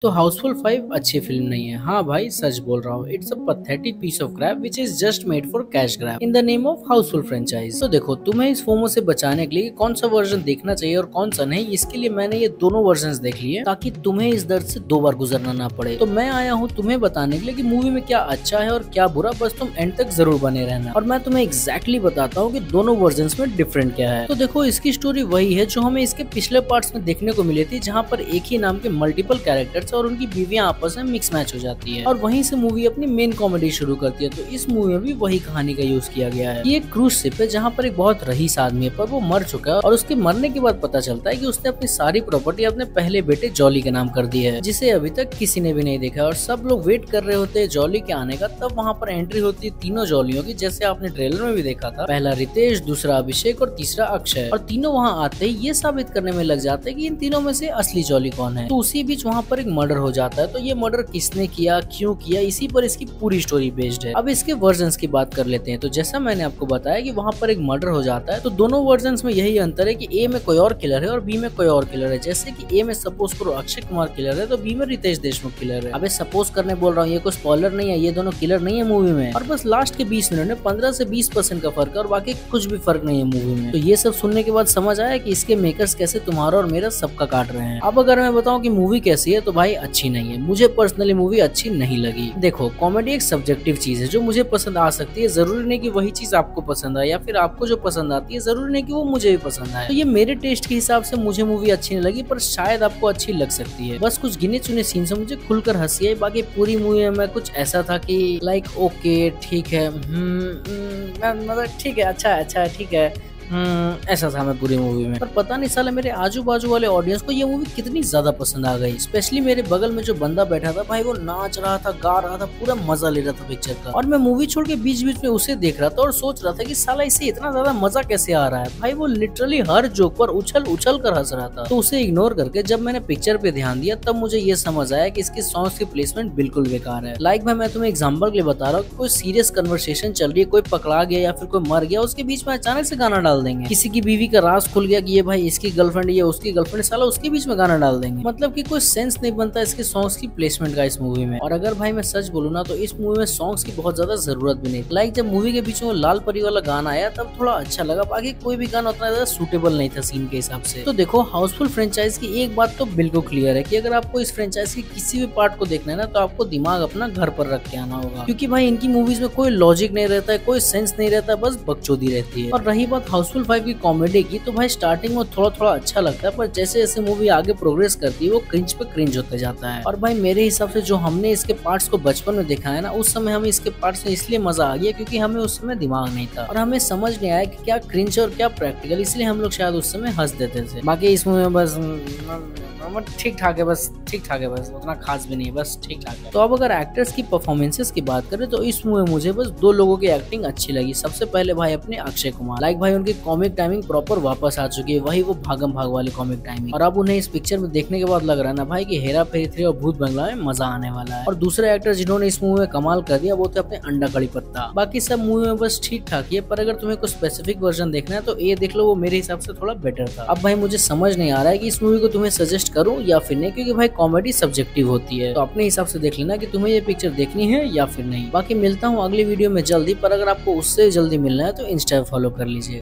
तो हाउसफुल 5 अच्छी फिल्म नहीं है। हाँ भाई, सच बोल रहा हूँ। It's a pathetic piece of crap which is just made for cash grab in the name of Housefull franchise. तो देखो, तुम्हें इस फोमो से बचाने के लिए कौन सा वर्जन देखना चाहिए और कौन सा नहीं, इसके लिए मैंने ये दोनों वर्जन देख लिए ताकि तुम्हें इस दर्द से दो बार गुजरना ना पड़े। तो मैं आया हूँ तुम्हें बताने के लिए कि मूवी में क्या अच्छा है और क्या बुरा, बस तुम एंड तक जरूर बने रहना और मैं तुम्हें एग्जैक्टली बताता हूँ कि दोनों वर्जन में डिफरेंट क्या है। तो देखो, इसकी स्टोरी वही है जो हमें इसके पिछले पार्ट्स में देखने को मिली थी, जहाँ पर एक ही नाम के मल्टीपल कैरेक्टर्स और उनकी बीवियां आपस में मिक्स मैच हो जाती है और वहीं से मूवी अपनी मेन कॉमेडी शुरू करती है। तो इस मूवी में भी वही कहानी का यूज किया गया है। ये एक क्रूज शिप है जहाँ पर एक बहुत रईस आदमी है, पर वो मर चुका है और उसके मरने के बाद पता चलता है कि उसने अपनी सारी प्रॉपर्टी अपने पहले बेटे जॉली के नाम कर दी है, जिसे अभी तक किसी ने भी नहीं देखा। और सब लोग वेट कर रहे होते हैं जॉली के आने का। तब वहाँ पर एंट्री होती है तीनों जॉलियों की, जैसे आपने ट्रेलर में भी देखा था। पहला रितेश, दूसरा अभिषेक और तीसरा अक्षय। और तीनों वहाँ आते ही ये साबित करने में लग जाते हैं कि इन तीनों में से असली जॉली कौन है। तो उसी बीच वहाँ पर एक मर्डर हो जाता है। तो ये मर्डर किसने किया, क्यों किया, इसी पर इसकी पूरी स्टोरी बेस्ड है। अब इसके वर्जन्स की बात कर लेते हैं। तो जैसा मैंने आपको बताया कि वहाँ पर एक मर्डर हो जाता है, तो दोनों वर्जन्स में यही अंतर है कि ए में कोई और किलर है और बी में कोई और किलर है। जैसे कि ए में सपोज करो अक्षय कुमार किलर है, तो बी में रितेश देशमुख किलर है। अबे सपोज करने बोल रहा हूँ, ये कोई स्पॉइलर नहीं है, ये दोनों किलर नहीं है मूवी में। और बस लास्ट के 20 मिनट में 15 से 20% का फर्क है और बाकी कुछ भी फर्क नहीं है मूवी में। तो ये सब सुनने के बाद समझ आया कि इसके मेकर्स कैसे तुम्हारा और मेरा सबका काट रहे हैं। अब अगर मैं बताऊं कि मूवी कैसी है, तो भाई अच्छी नहीं है। मुझे पर्सनली मूवी अच्छी नहीं लगी। देखो, कॉमेडी एक सब्जेक्टिव चीज है जो मुझे पसंद आ सकती है। जरूरी नहीं कि वही चीज आपको पसंद आए, या फिर आपको जो पसंद आती है जरूरी नहीं कि वो मुझे भी पसंद आए। तो ये मेरे टेस्ट के हिसाब से मुझे मूवी अच्छी नहीं लगी, पर शायद आपको अच्छी लग सकती है। बस कुछ गिने चुने सीन से मुझे खुलकर हंसी आई। बाकी पूरी मूवी में कुछ ऐसा था कि लाइक ओके ठीक है, मतलब ठीक है, अच्छा है, ठीक है, ऐसा था मैं पूरी मूवी में। पर पता नहीं साले मेरे आजू बाजू वाले ऑडियंस को ये मूवी कितनी ज्यादा पसंद आ गई। स्पेशली मेरे बगल में जो बंदा बैठा था भाई, वो नाच रहा था, गा रहा था, पूरा मजा ले रहा था पिक्चर का। और मैं मूवी छोड़ के बीच बीच में उसे देख रहा था और सोच रहा था कि साला इसे इतना ज्यादा मजा कैसे आ रहा है। भाई वो लिटरली हर जोक पर उछल उछल कर हंस रहा था। तो उसे इग्नोर करके जब मैंने पिक्चर पे ध्यान दिया, तब मुझे ये समझ आया कि इसके सॉन्ग्स की प्लेसमेंट बिल्कुल बेकार है। लाइक भाई, मैं तुम्हें एग्जाम्पल के लिए बता रहा हूँ, कोई सीरियस कन्वर्सेशन चल रही है, कोई पकड़ा गया या फिर कोई मर गया, उसके बीच में अचानक से गाना डाल देंगे। किसी की बीवी का राज खुल गया कि ये भाई इसकी गर्लफ्रेंड, ये उसकी गर्लफ्रेंड, साला उसके बीच में गाना डाल देंगे। मतलब कि कोई सेंस नहीं बनता इसके सॉन्ग्स की प्लेसमेंट का इस मूवी में। और अगर भाई मैं सच बोलूँ ना, तो इस मूवी में सॉन्ग्स की बहुत ज्यादा जरूरत भी नहीं। लाइक जब मूवी के बीच में लाल परी वाला गाना आया तब थोड़ा अच्छा लगा, बाकी कोई भी गाना उतना ज्यादा सूटेबल नहीं था सीन के हिसाब से। तो देखो, हाउसफुल फ्रेंचाइज की एक बात तो बिल्कुल क्लियर है कि अगर आपको इस फ्रेंचाइज की किसी भी पार्ट को देखना है ना, तो आपको दिमाग अपना घर पर रख के आना होगा, क्योंकि भाई इनकी मूवीज में कोई लॉजिक नहीं रहता है, कोई सेंस नहीं रहता है, बस बकचोदी रहती है। और रही बात हाउसफुल 5 की कॉमेडी की, तो भाई स्टार्टिंग में थोड़ा थोड़ा अच्छा लगता है, पर जैसे जैसे मूवी आगे प्रोग्रेस करती है वो क्रिंज पे क्रिंज होते जाता है। और भाई मेरे हिसाब से जो हमने इसके पार्ट्स को बचपन में देखा है ना, उस समय हमें इसके पार्ट्स में इसलिए मजा आ गया क्योंकि हमें उस समय दिमाग नहीं था और हमें समझ नहीं आया कि क्या क्रिंज और क्या प्रैक्टिकल, इसलिए हम लोग शायद उस समय हंस देते थे। बाकी इस मूवी में बस ठीक ठाक है, बस ठीक ठाक है, बस उतना खास भी नहीं, बस ठीक ठाक है। तो अब अगर एक्टर्स की परफॉर्मेंसेस की बात करें, तो इस मूवी में मुझे बस दो लोगों की एक्टिंग अच्छी लगी। सबसे पहले भाई अपने अक्षय कुमार। लाइक भाई उनकी कॉमिक टाइमिंग प्रॉपर वापस आ चुकी है, वही वो भागम भाग वाली कॉमिक टाइमिंग। और अब उन्हें इस पिक्चर में देखने के बाद लग रहा है ना भाई कि हेरा फेरी 3 और भूत बंगला में मजा आने वाला है। और दूसरे एक्टर जिन्होंने इस मूवी में कमाल कर दिया वो थे अपने अंडा कड़ी पत्ता। बाकी सब मूवी में बस ठीक ठाक ही है, पर अगर तुम्हें कुछ स्पेसिफिक वर्जन देखना है तो ये देख लो, वो मेरे हिसाब से थोड़ा बेटर था। अब भाई मुझे समझ नहीं आ रहा है कि इस मूवी को तुम्हें सजेस्ट करूं या फिर नहीं, क्योंकि भाई कॉमेडी सब्जेक्टिव होती है। तो अपने हिसाब से देख लेना कि तुम्हें ये पिक्चर देखनी है या फिर नहीं। बाकी मिलता हूँ अगली वीडियो में जल्दी, पर अगर आपको उससे जल्दी मिलना है तो इंस्टा फॉलो कर लीजिए।